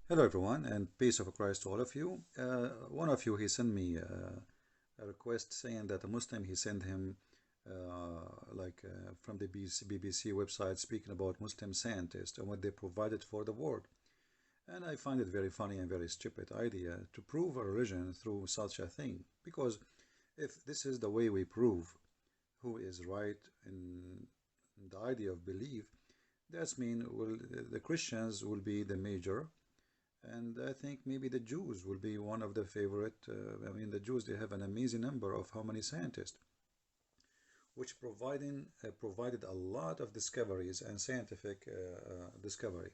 Hello everyone, and peace of Christ to all of you. One of you, he sent me a request saying that a Muslim, he sent him from the BBC website speaking about Muslim scientists and what they provided for the world. And I find it very funny and very stupid idea to prove a religion through such a thing. Because if this is the way we prove who is right in the idea of belief, that's mean the Christians will be the major. And I think maybe the Jews will be one of the favorite. The Jews, they have an amazing number of how many scientists, which provided a lot of discoveries and scientific discovery.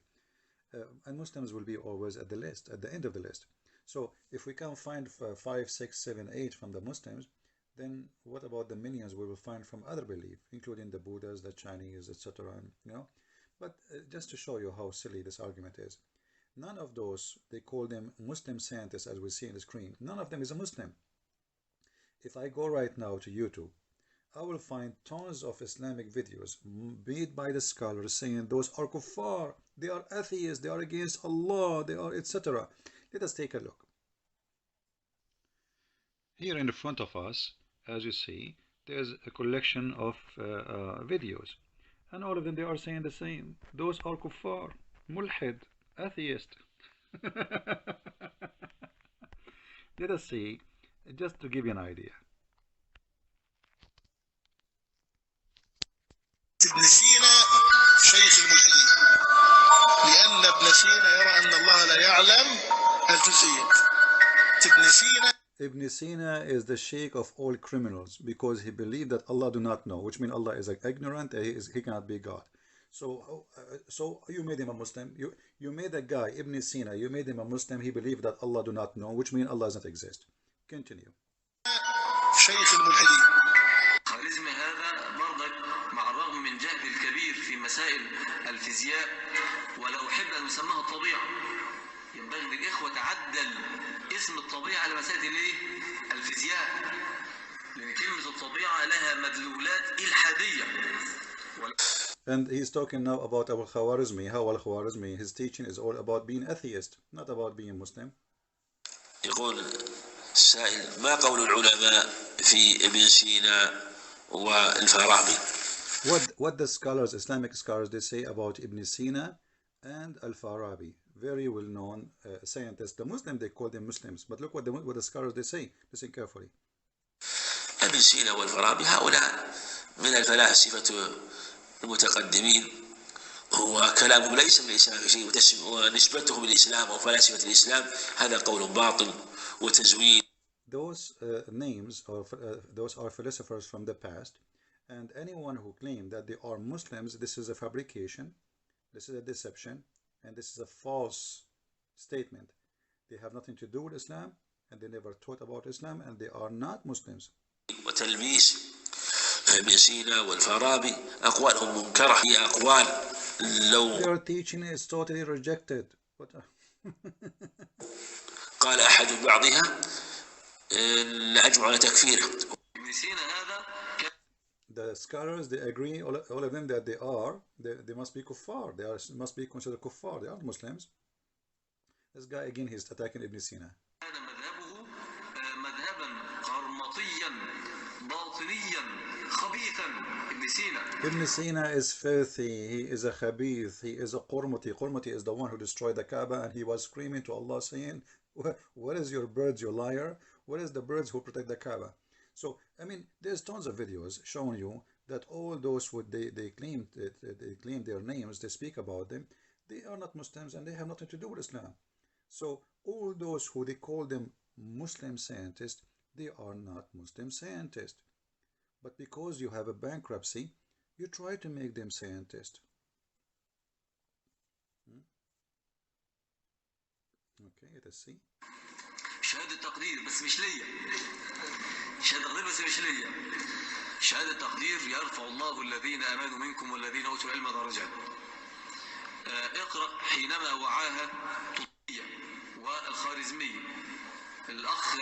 And Muslims will be always at the list, at the end of the list. So if we can find 5, 6, 7, 8 from the Muslims, then what about the millions we will find from other belief, including the Buddhas, the Chinese, etc. But just to show you how silly this argument is. None of those, they call them Muslim scientists as we see on the screen, none of them is a Muslim. If I go right now to YouTube, I will find tons of Islamic videos made by the scholars saying those are kuffar, they are atheists, they are against Allah, they are etc. Let us take a look. Here in front of us, as you see, there's a collection of videos, and all of them, they are saying the same. Those are kuffar, mulhid, atheist. Let us see, just to give you an idea. ابن سينا شيخ الملحدين لأن ابن سينا يرى أن الله لا يعلم الجزئيات. Ibn Sina is the sheikh of all criminals because he believed that Allah do not know, which means Allah is ignorant, he cannot be God. So you made him a Muslim. You made a guy, Ibn Sina, you made him a Muslim. He believed that Allah do not know, which means Allah does not exist. Continue. شيخ الملحدين. خوارزمي هذا برضك مع الرغم من جهل الكبير في مسائل الفيزياء ولا أحب أن أسميها الطبيعة. ينبغي للإخوة تعدل اسم الطبيعة لمسائل الفيزياء. لأن كلمة الطبيعة لها مدلولات إلحادية. And he's talking now about Al-Khwarizmi, how Al-Khwarizmi, his teaching is all about being atheist, not about being Muslim. يقول السائل ما قول العلماء في ابن سينا والفارابي. What the scholars, Islamic scholars, they say about Ibn Sina and Al-Farabi, very well-known scientists. The Muslim, they call them Muslims, but look what the scholars they say. Listen carefully. ابن سينا والفارابي هؤلاء من الفلاسفة المتقدمين، هو كلامهم ليس من الإسلام في شيء، ونسبتهم للإسلام أو فلاسفة الإسلام هذا قول باطل وتزويد. Those names or those are philosophers from the past, and anyone who claims that they are Muslims, this is a fabrication, this is a deception, and this is a false statement. They have nothing to do with Islam, and they never taught about Islam, and they are not Muslims. وتلبيس ابن سينا والفارابي أقوالهم منكرة، هي أقوال لو their teaching is totally rejected. قال أحد بعضها لأجمع على تكفيره. ابن سينا هذا The scholars, they agree, all of them, that they must be kuffar. They must be considered kuffar. They are Muslims. This guy again, he's attacking Ibn Sina. هذا مذهبه مذهبا قرمطيا باطنيا خبيثا. ابن سينا. Ibn Sina is filthy. He is a khabith. He is a qurmati. Qurmati is the one who destroyed the Kaaba, and he was screaming to Allah saying, "What is your birds, you liar? What is the birds who protect the Kaaba?" So there's tons of videos showing you that all those who they claim their names, they speak about them, they are not Muslims and they have nothing to do with Islam. So all those who they call them Muslim scientists, they are not Muslim scientists. But because you have a bankruptcy, you try to make them scientists. Okay, let us see. شهادة تقدير بس مش ليا. شهادة تقدير بس مش ليا. شهادة تقدير يرفع الله الذين آمنوا منكم والذين أوتوا العلم درجات. اقرأ حينما وعاها طبية والخارزمية. الأخ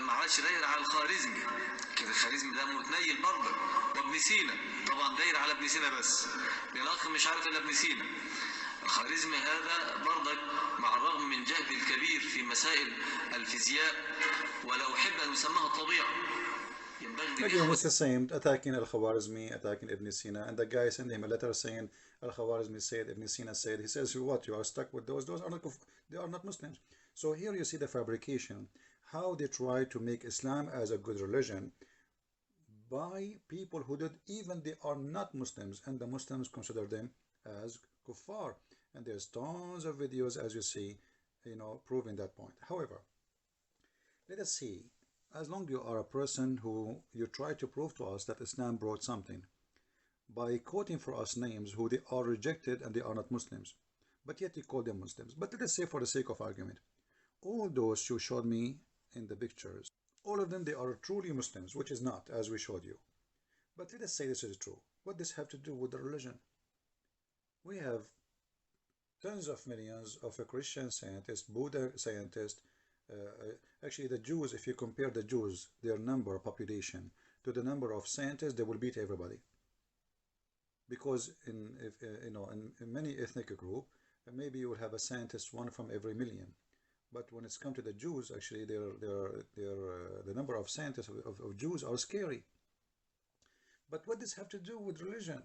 ما عادش داير على الخارزمي. كده الخارزمي ده متنيل برضه. وابن سينا طبعا داير على ابن سينا بس. لأن الأخ مش عارف إلا ابن سينا. خوارزمي هذا برضك مع الرغم من جهده الكبير في مسائل الفيزياء ولو أحب أن يسمىها الطبيعة ينبغي Again, it's the same, attacking Al-Khwarizmi, attacking Ibn Sina, and the guy sent him a letter saying Al-Khwarizmi said, Ibn Sina said. He says, what, you are stuck with those are not, they are not Muslims. So here you see the fabrication, how they try to make Islam as a good religion by people who did, even they are not Muslims, and the Muslims consider them as kuffar. And there's tons of videos, as you see, proving that point. However, let us see, as long as you are a person who you try to prove to us that Islam brought something by quoting for us names who they are rejected and they are not Muslims, but yet you call them Muslims. But let us say, for the sake of argument, all those you showed me in the pictures, all of them, they are truly Muslims, which is not, as we showed you. But let us say this is true. What does this have to do with the religion? We have tens of millions of Christian scientists, Buddha scientists. Actually, the Jews, if you compare the Jews, their number, population, to the number of scientists, they will beat everybody. Because in many ethnic group, maybe you will have a scientist, one from every million. But when it's come to the Jews, actually, the number of scientists of Jews are scary. But what does this have to do with religion?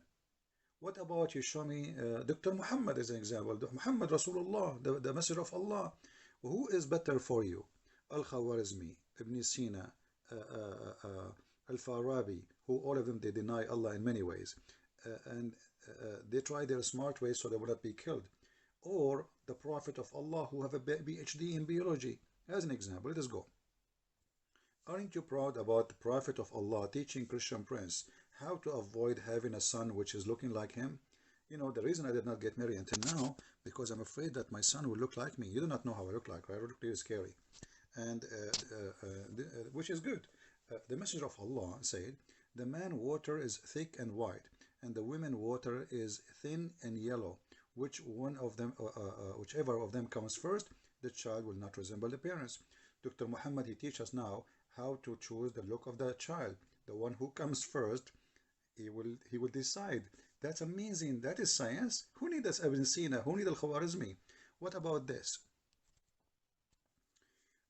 What about, you show me Dr. Muhammad as an example, Muhammad Rasulullah, the Messenger of Allah. Who is better for you? Al-Khwarizmi, Ibn Sina, Al-Farabi, who all of them, they deny Allah in many ways. And they try their smart ways so they will not be killed. Or the Prophet of Allah, who have a PhD in biology. As an example, let us go. Aren't you proud about the Prophet of Allah teaching Christian prince how to avoid having a son which is looking like him? The reason I did not get married until now, because I'm afraid that my son will look like me. You do not know how I look like, right? I look really scary. And which is good. The Messenger of Allah said, the man water is thick and white, and the women water is thin and yellow. Whichever of them comes first, the child will not resemble the parents. Dr. Muhammad, he teaches us now how to choose the look of the child. The one who comes first, he will decide. That's amazing. That is science. Who needs Ibn Sina? Who needs Al-Khwarizmi? What about this?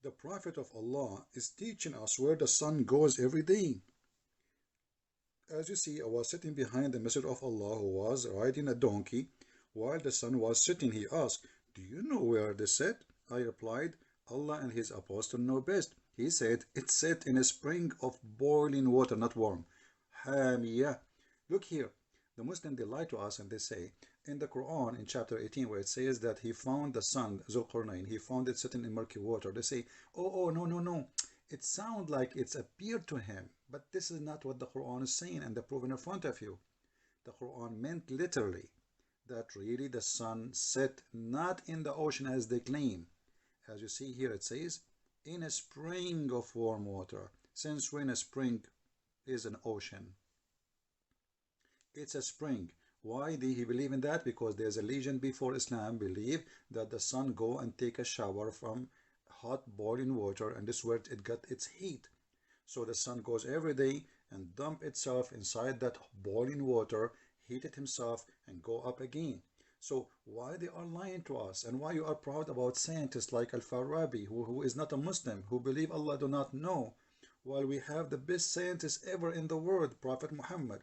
The Prophet of Allah is teaching us where the sun goes every day. As you see, I was sitting behind the Messenger of Allah who was riding a donkey while the sun was setting. He asked, do you know where they set? I replied, Allah and his apostle know best. He said, it's set in a spring of boiling water, not warm. Hamiyah. Look here. The Muslims, they lie to us and they say, in the Quran, in chapter 18, where it says that he found the sun, Zulqarnain, he found it sitting in murky water. They say, oh, no. It sounds like it's appeared to him. But this is not what the Quran is saying, and they're proving in front of you. The Quran meant literally that really the sun set not in the ocean as they claim. As you see here, it says, in a spring of warm water. Since when a spring is an ocean? It's a spring. Why did he believe in that? Because there's a legend before Islam believed that the sun go and take a shower from hot boiling water, and this is where it got its heat. So the sun goes every day and dump itself inside that boiling water, heat it himself, and go up again. So why they are lying to us, and why you are proud about scientists like Al-Farabi, who is not a Muslim, who believe Allah do not know, while we have the best scientists ever in the world, Prophet Muhammad,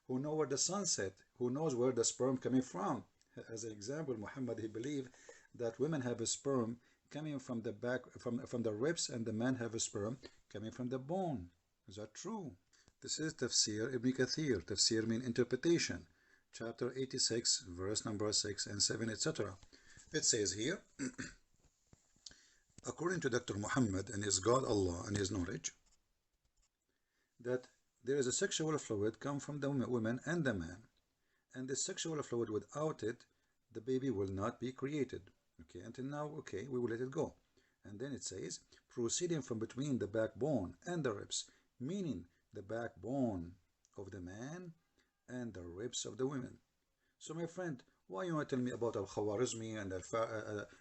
who know where the sun set, who knows where the sperm coming from. As an example, Muhammad, he believed that women have a sperm coming from the back, from the ribs, and the men have a sperm coming from the bone. Is that true? This is Tafsir Ibn Kathir. Tafsir means interpretation. Chapter 86, verse number 6 and 7, etc. It says here, according to Dr. Muhammad and his God Allah and his knowledge, that there is a sexual fluid come from the woman and the man, and the sexual fluid, without it, the baby will not be created. Okay, until now, okay, we will let it go. And then it says, proceeding from between the backbone and the ribs, meaning the backbone of the man and the ribs of the women. So my friend, why you want to tell me about Al-Khwarizmi and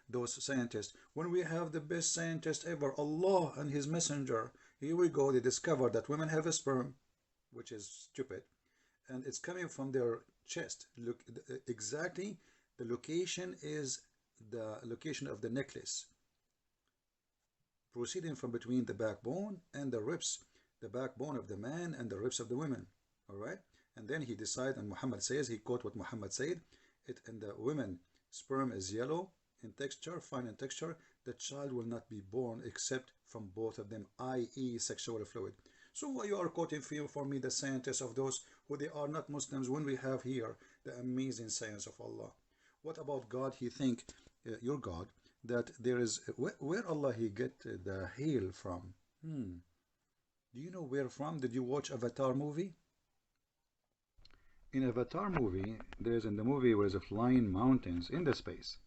those scientists, when we have the best scientist ever, Allah and his messenger? Here we go, they discovered that women have a sperm, which is stupid, and it's coming from their chest. Look, exactly The location is the location of the necklace, proceeding from between the backbone and the ribs, the backbone of the man and the ribs of the women. All right, and then he decided, and Muhammad says, he quote what Muhammad said, it in the women sperm is yellow in texture, fine in texture, the child will not be born except from both of them, i.e. sexual fluid. So you are quoting for me the scientists of those who they are not Muslims, when we have here the amazing science of Allah. What about God? He think, your God, that there is, where Allah he get the hail from? Do you know where from? Did you watch Avatar movie? In Avatar movie, there's in the movie where there's flying mountains in the space.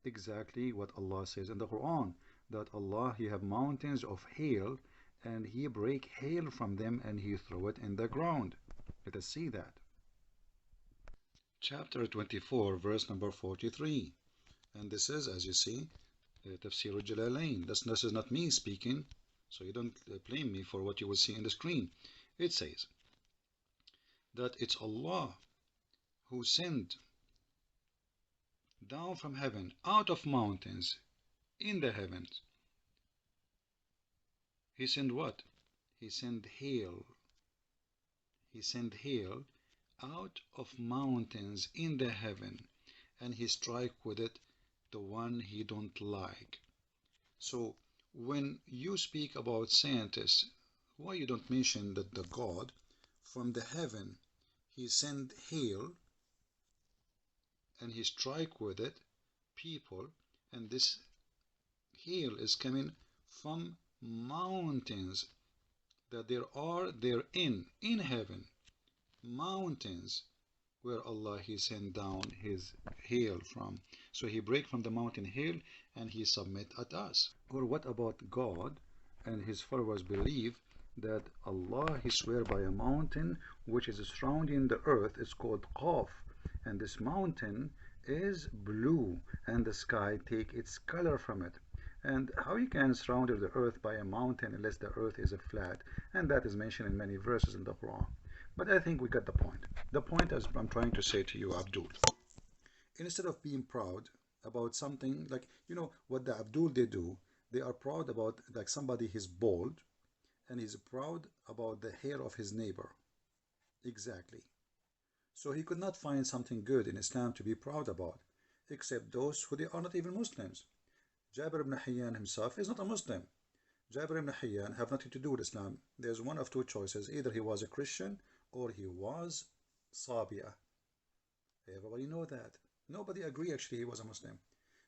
Exactly what Allah says in the Quran, that Allah he have mountains of hail, and he break hail from them and he throw it in the ground. Let us see that. Chapter 24, verse number 43. And this is, as you see, Tafsir al-Jalalain. This is not me speaking, so you don't blame me for what you will see in the screen. It says that it's Allah who sent down from heaven, out of mountains, in the heavens. He sent what? He sent hail. He sent hail out of mountains in the heaven, and he strike with it the one he don't like. So when you speak about scientists, why you don't mention that the God from the heaven he sent hail and he strike with it people, and this hail is coming from mountains that there are therein in heaven, mountains where Allah he sent down his hail from. So he break from the mountain hail and he submit at us. Or what about God and his followers believe that Allah he swear by a mountain which is surrounding the earth, it's called Qaf, and this mountain is blue and the sky take its color from it. And how you can surround the earth by a mountain unless the earth is a flat, and that is mentioned in many verses in the Quran. But I think we got the point. The point is I'm trying to say to you, Abdul, instead of being proud about something, like, you know what the Abdul they do, they are proud about, like, somebody is bald and he's proud about the hair of his neighbor. Exactly. So he could not find something good in Islam to be proud about, except those who they are not even Muslims. Jabir ibn Hayyan himself is not a Muslim. Jabir ibn Hayyan have nothing to do with Islam. There's one of two choices. Either he was a Christian or he was Sabi'ah. Everybody know that. Nobody agree actually he was a Muslim.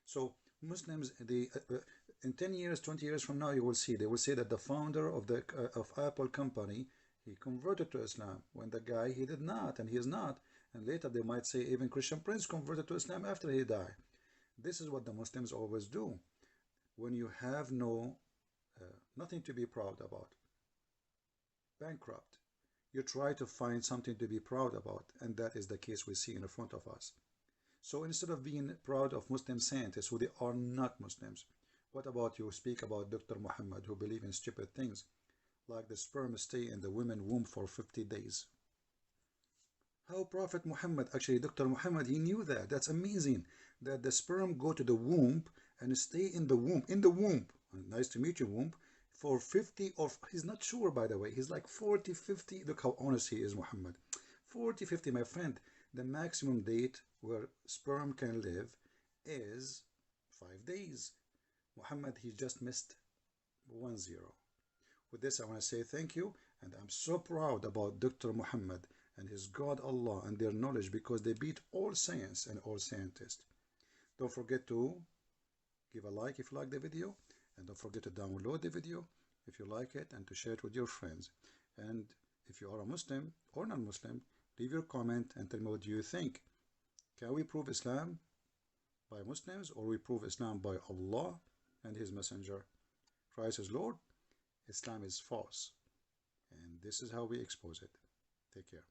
So Muslims, in 10 years, 20 years from now, you will see, they will say that the founder of the of Apple company, he converted to Islam, when the guy, he did not, and he is not. And later they might say even Christian Prince converted to Islam after he died. This is what the Muslims always do. When you have nothing to be proud about, bankrupt, you try to find something to be proud about, and that is the case we see in front of us. So instead of being proud of Muslim scientists who they are not Muslims, what about you speak about Dr. Muhammad, who believe in stupid things like the sperm stay in the women's womb for 50 days? How Prophet Muhammad, actually Dr. Muhammad, he knew that. That's amazing, that the sperm go to the womb and stay in the womb, nice to meet you, womb, for 50, or he's not sure, by the way, he's like 40, 50, look how honest he is, Muhammad. 40, 50, my friend, the maximum date where sperm can live is 5 days. Muhammad, he just missed 1 0. With this, I want to say thank you, and I'm so proud about Dr. Muhammad and his God Allah and their knowledge, because they beat all science and all scientists. Don't forget to give a like if you like the video, and don't forget to download the video if you like it, and to share it with your friends. And if you are a Muslim or non-Muslim, leave your comment and tell me what do you think. Can we prove Islam by Muslims, or we prove Islam by Allah and his messenger? Christ is Lord, Islam is false, and this is how we expose it. Take care.